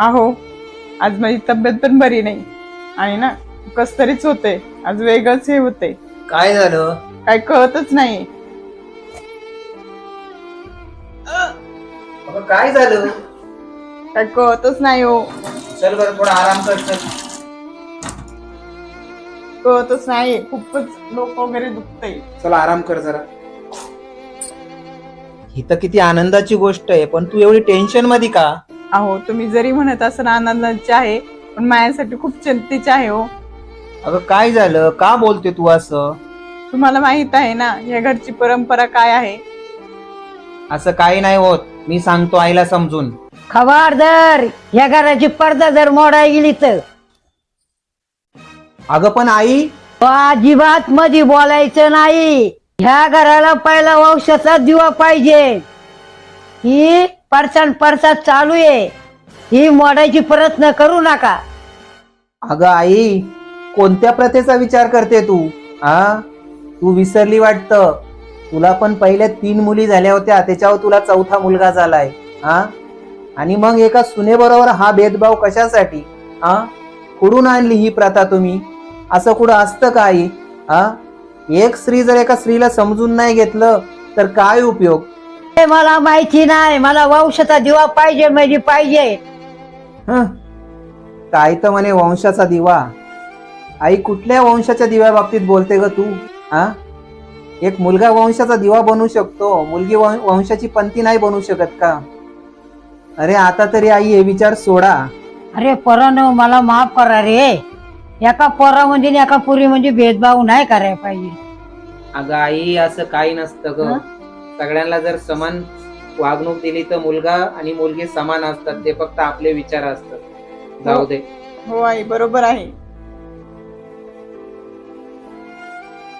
अहो, आज माझी तब्येत पण बरी नाही आणि ना कस तरीच होते. आज वेगळंच हे होते. काय झालं? काय कळतच नाही. अगं काय झालं? काय कळतच नाही हो. चल बरं थोडा आराम कर. चल कळतच नाही. खूपच डोकं वगैरे दुखतंय. चल आराम कर जरा. ही तर किती आनंदाची गोष्ट आहे, पण तू एवढी टेन्शन मध्ये का? अहो, तुम्ही जरी म्हणत असं आनंदाचे आहे, पण माझ्यासाठी खूप चिंतेचे आहे हो. अगं काय झालं? का बोलते तू असं? तुम्हाला माहित आहे ना या घरची परंपरा काय आहे. असं काही नाही होत. मी सांगतो आईला समजून. खबरदार या घराची पडदा जर मोडाय गेली तर अगं पण आई, तो अजिबात मध्ये बोलायचं नाही. ह्या घराला पहिला वंशाचा दिवा पाहिजे. ही परसा चालू आहे. ही मोडायची प्रयत्न करू नका. अगं आई, कोणत्या प्रथेचा विचार करते तू? हा, तू विसरली वाटतं. तुला पण पहिल्या 3 मुली झाल्या होत्या, त्याच्यावर तुला 4था मुलगा झालाय. हा, आणि मग एका सुनेबरोबर हा भेदभाव कशासाठी? हा, कुठून आणली ही प्रथा तुम्ही? असं कुठं असतं का आई? हा, एक स्त्री जर एका स्त्रीला समजून नाही घेतलं तर काय उपयोग? हे मला माहिती नाही. मला वंशाचा दिवा पाहिजे म्हणजे पाहिजे. हं, काय तर म्हणे वंशाचा दिवा. आई, कुठल्या वंशाच्या दिव्या बाबतीत बोलते ग तू? हा, एक मुलगा वंशाचा दिवा बनू शकतो, मुलगी वंशाची पंथी नाही बनू शकत का? अरे आता तरी आई हे विचार सोडा. अरे पोरांनो, मला माफ करा रे. एका पोरा म्हणजे एका पुरी म्हणजे भेदभाव नाही करायला पाहिजे. अगं आई, असं काही नसतं ग. सगळ्यांना जर समान वागणूक दिली तर मुलगा आणि मुलगी समान असतात. ते फक्त आपले विचार असतात. जाऊ दे. हो आई, बरोबर आहे.